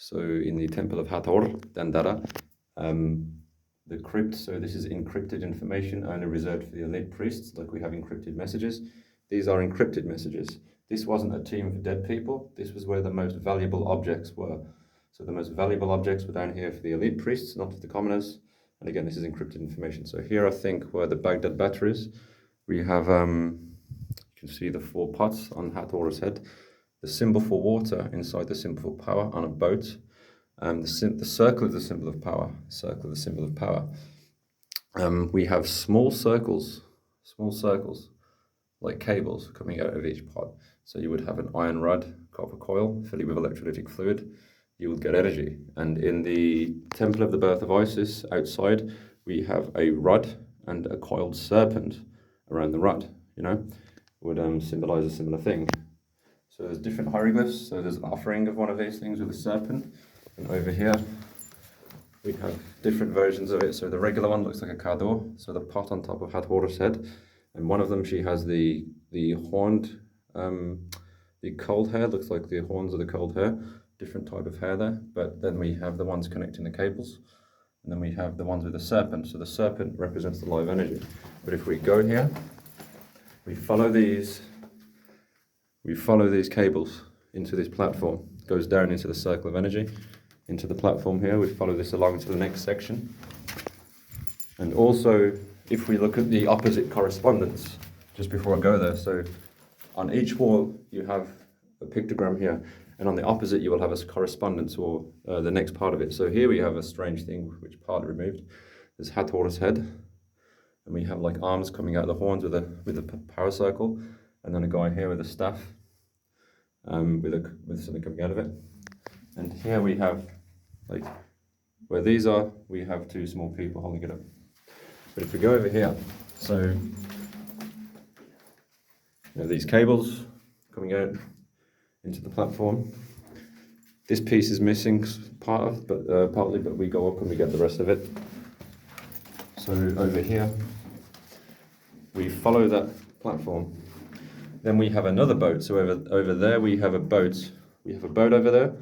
So in the temple of HatHor, Dendera, the crypt, so this is encrypted information only reserved for the elite priests, like we have encrypted messages. These are encrypted messages. This wasn't a tomb for dead people, this was where the most valuable objects were. So the most valuable objects were down here for the elite priests, not for the commoners. And again, this is encrypted information. So here I think where the Baghdad battery is, we have, you can see the 4 pots on HatHor's head, the symbol for water inside the symbol for power on a boat, the circle is the symbol of power, circle is the symbol of power. We have small circles, like cables coming out of each pot. So you would have an iron rod, copper coil, filled with electrolytic fluid, you would get energy. And in the temple of the birth of Isis, outside, we have a rod and a coiled serpent around the rod, you know, would symbolize a similar thing. So there's different hieroglyphs. So there's an offering of one of these things with a serpent. And over here, we have different versions of it. So the regular one looks like a kador, so the pot on top of HatHor's head. And one of them, she has the horned, the cold hair, looks like the horns of the cold hair. Different type of hair there. But then we have the ones connecting the cables. And then we have the ones with the serpent. So the serpent represents the live energy. But if we go here, we follow these cables into this platform. It goes down into the circle of energy, into the platform here. We follow this along to the next section. And also, if we look at the opposite correspondence, just before I go there, so on each wall you have a pictogram here, and on the opposite you will have a correspondence, or the next part of it. So here we have a strange thing, which part removed. There's HatHor's head, and we have like arms coming out of the horns with a power circle, and then a guy here with a staff, with something coming out of it. And here we have, like, where these are, we have 2 small people holding it up. But if we go over here, so you know, these cables coming out into the platform. This piece is missing partly, but we go up and we get the rest of it. So over here, we follow that platform. Then we have another boat. So over there we have a boat. We have a boat over there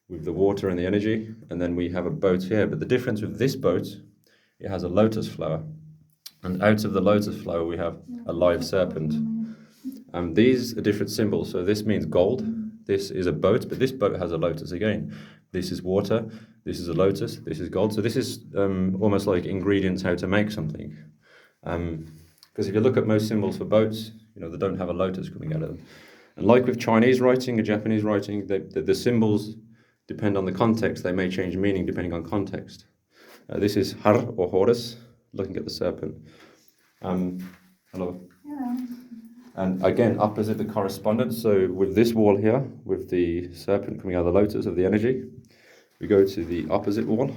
with the water and the energy, and then we have a boat here. But the difference with this boat, it has a lotus flower, and out of the lotus flower we have a live serpent. These are different symbols. So this means gold. This is a boat, but this boat has a lotus again. This is water. This is a lotus. This is gold. So this is almost like ingredients how to make something. Because if you look at most symbols for boats, you know, they don't have a lotus coming out of them. And like with Chinese writing or Japanese writing, the symbols depend on the context. They may change meaning depending on context. This is Har or Horus, looking at the serpent. Hello. Hello. And again, opposite the correspondence. So with this wall here, with the serpent coming out of the lotus of the energy, we go to the opposite wall,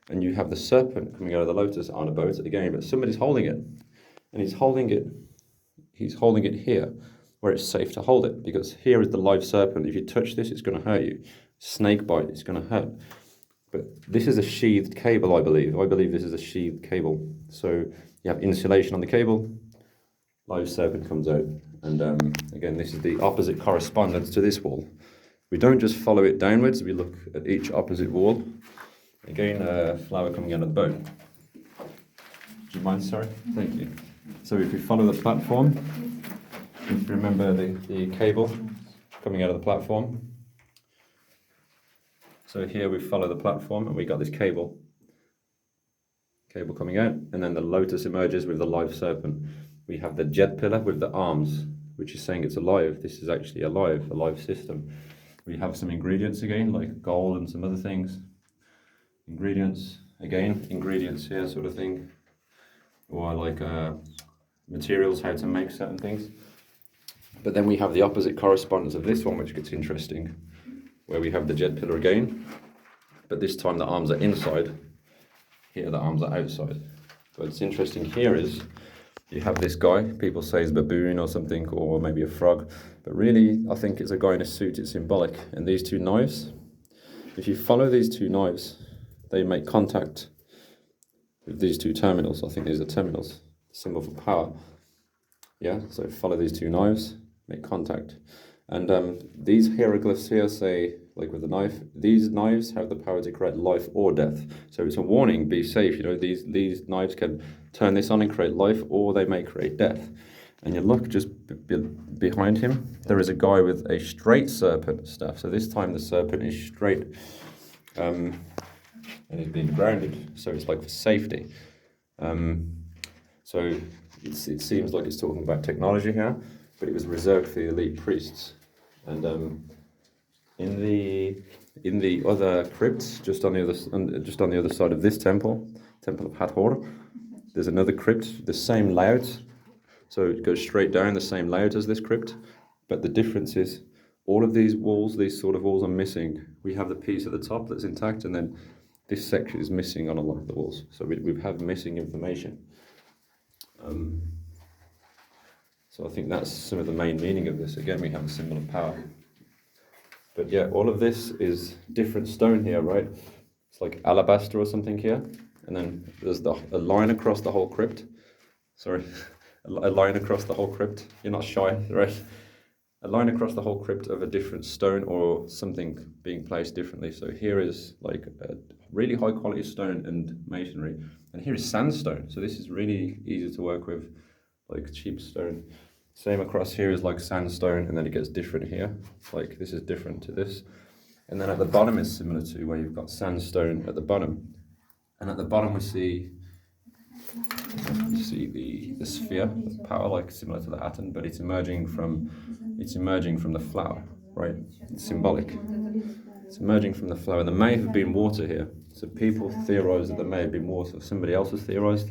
and you have the serpent coming out of the lotus on a boat again, but somebody's holding it, and he's holding it here, where it's safe to hold it, because here is the live serpent. If you touch this, it's going to hurt you. Snake bite, it's going to hurt. But this is a sheathed cable, I believe. I believe this is a sheathed cable. So you have insulation on the cable, live serpent comes out. And again, this is the opposite correspondence to this wall. We don't just follow it downwards, we look at each opposite wall. Again, a flower coming out of the boat. Do you mind, sorry? Thank you. So if we follow the platform, if you remember the cable coming out of the platform. So here we follow the platform and we got this cable coming out, and then the lotus emerges with the live serpent. We have the jet pillar with the arms, which is saying it's alive. This is actually alive, a live system. We have some ingredients again, like gold and some other things. Ingredients here sort of thing. Or like materials, how to make certain things. But then we have the opposite correspondence of this one, which gets interesting, where we have the jet pillar again, but this time the arms are inside. Here the arms are outside. What's interesting here is you have this guy, people say he's a baboon or something, or maybe a frog, but really I think it's a guy in a suit, it's symbolic. And these 2 knives, if you follow these 2 knives, they make contact with these 2 terminals. I think these are terminals, symbol for power. Yeah, so follow these 2 knives, make contact. And these hieroglyphs here say, like with a knife, these knives have the power to create life or death. So it's a warning, be safe. You know, these knives can turn this on and create life, or they may create death. And you look just behind him, there is a guy with a straight serpent staff. So this time the serpent is straight and is being grounded. So it's like for safety. So it seems like it's talking about technology here, but it was reserved for the elite priests. And in the other crypts, just on the other side of this temple of HatHor, there's another crypt, the same layout. So it goes straight down, the same layout as this crypt, but the difference is all of these walls, these sort of walls are missing. We have the piece at the top that's intact, and then this section is missing on a lot of the walls. So we have missing information. So I think that's some of the main meaning of this. Again, we have a symbol of power. But yeah, all of this is different stone here, right? It's like alabaster or something here. And then there's a line across the whole crypt. Sorry, a line across the whole crypt. You're not shy, right? A line across the whole crypt of a different stone or something being placed differently. So here is like a really high quality stone and masonry. And here is sandstone. So this is really easy to work with, like cheap stone. Same across here is like sandstone, and then it gets different here. Like this is different to this. And then at the bottom is similar to where you've got sandstone at the bottom. And at the bottom we see the sphere, the power, like similar to the atom, but it's emerging from the flower, right? It's symbolic. It's emerging from the flower. There may have been water here. So people theorize that there may have been water. Somebody else has theorized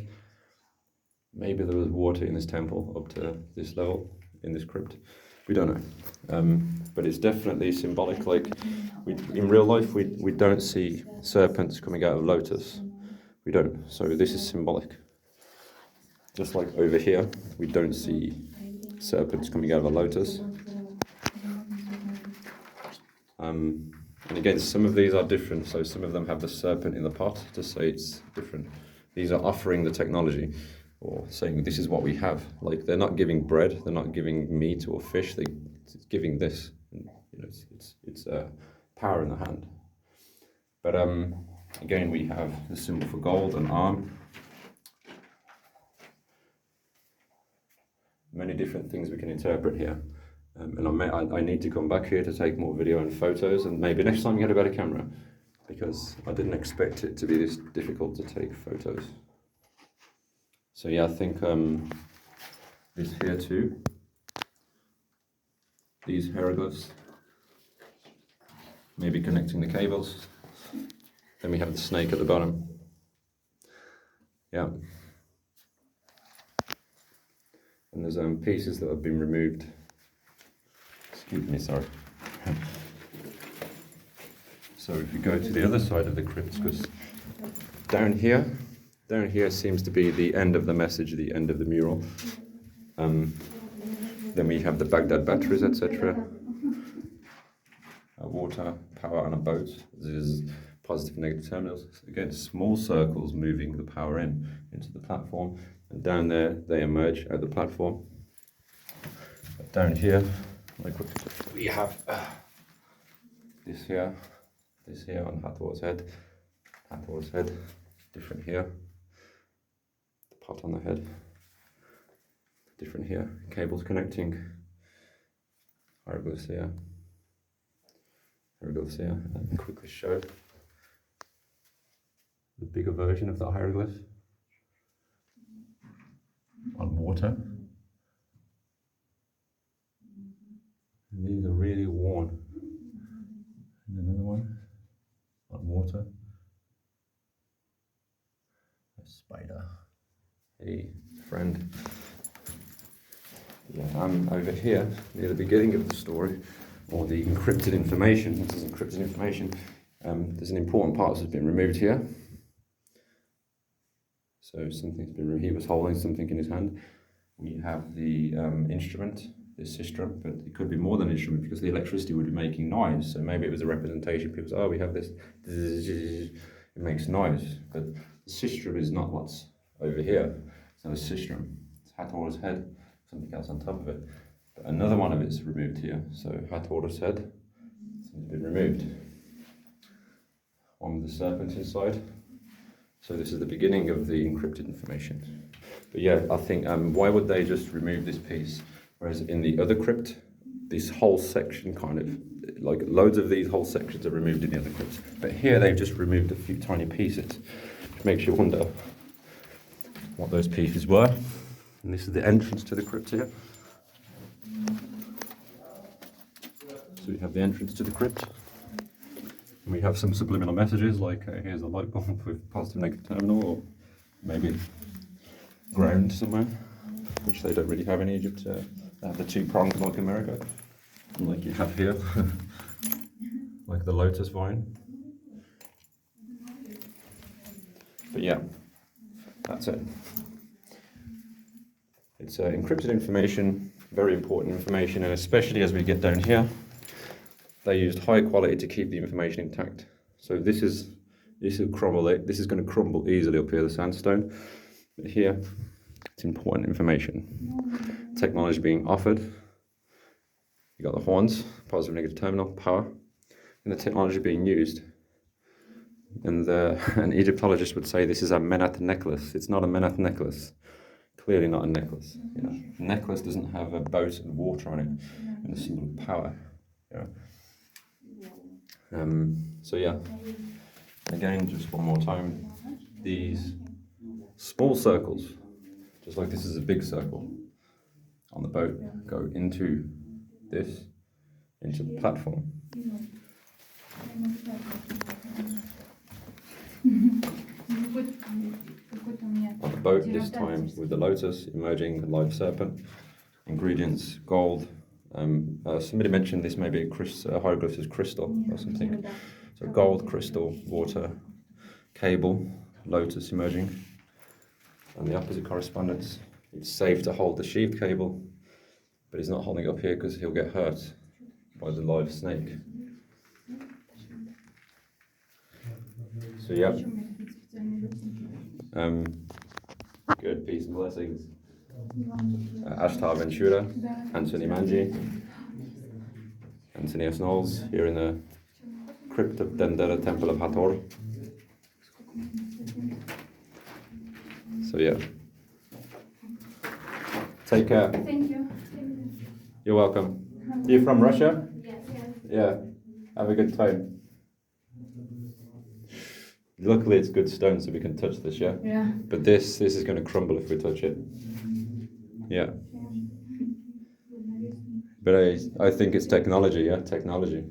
maybe there was water in this temple up to this level in this crypt. We don't know. But it's definitely symbolic. Like in real life, we don't see serpents coming out of lotus. We don't. So this is symbolic. Just like over here, we don't see serpents coming out of a lotus. And again, some of these are different. So some of them have the serpent in the pot to say it's different. These are offering the technology, or saying this is what we have. Like they're not giving bread, they're not giving meat or fish. They're giving this. You know, it's power in the hand. But again, we have the symbol for gold, an arm. Many different things we can interpret here. And I need to come back here to take more video and photos, and maybe next time get a better camera, because I didn't expect it to be this difficult to take photos. So yeah, I think this here too, these hieroglyphs, maybe connecting the cables. Then we have the snake at the bottom. Yeah. And there's pieces that have been removed. Excuse me, sorry. So if you go to the other side of the crypt, because down here seems to be the end of the message, the end of the mural. Then we have the Baghdad batteries, etc. Water, power on a boat. This is positive and negative terminals. Again, small circles moving the power into the platform. And down there, they emerge at the platform. But down here, we have this here on HatHor's head, different here. Pot on the head, different here, cables connecting, hieroglyphs here, and quickly show the bigger version of the hieroglyph on water. And these are really worn. And another one on water, a spider. Hey, friend. Yeah, I'm over here near the beginning of the story, or the encrypted information. This is encrypted information. There's an important part that's been removed here. So something's been removed. He was holding something in his hand. We have the instrument, this sistrum, but it could be more than an instrument because the electricity would be making noise. So maybe it was a representation. People say, oh, we have this. It makes noise, but the sistrum is not what's over here. It's not a sistrum. It's HatHor's head, something else on top of it. But another one of it's removed here. So HatHor said it's been removed. One with the serpent inside. So this is the beginning of the encrypted information. But yeah, I think why would they just remove this piece? Whereas in the other crypt, this whole section kind of, like loads of these whole sections are removed in the other crypts. But here they've just removed a few tiny pieces, which makes you wonder what those pieces were. And this is the entrance to the crypt here. So we have the entrance to the crypt. And we have some subliminal messages like here's a light bulb with positive negative terminal, or maybe ground somewhere, which they don't really have in Egypt. They have the two prongs like America, like you have here, like the lotus vine. But yeah, that's it. It's encrypted information, very important information, and especially as we get down here, they used high quality to keep the information intact. So this will crumble. This is going to crumble easily up here, the sandstone. But here, it's important information. Technology being offered. You got the horns, positive, negative terminal, power, and the technology being used. And an Egyptologist would say this is a Menat necklace. It's not a Menat necklace. Clearly not a necklace. You know, a necklace doesn't have a boat and water on it, and a symbol of power. Yeah. So yeah, again, just one more time, these small circles, just like this is a big circle on the boat, go into the platform. On the boat this time with the lotus emerging, the live serpent, ingredients, gold. Somebody mentioned this may be a hieroglyphs as crystal or something. So gold, crystal, water, cable, lotus emerging. And the opposite correspondence. It's safe to hold the sheathed cable, but he's not holding it up here because he'll get hurt by the live snake. So yeah. Good, peace and blessings. Ashtar, Ventura, Anthony Manji, Anthony Knowles here in the crypt of Dendera Temple of HatHor. So yeah. Take care. Thank you. You're welcome. You from Russia? Yes. Yeah. Have a good time. Luckily it's good stone so we can touch this, yeah? Yeah. But this is going to crumble if we touch it. Yeah. But I think it's technology, yeah? Technology.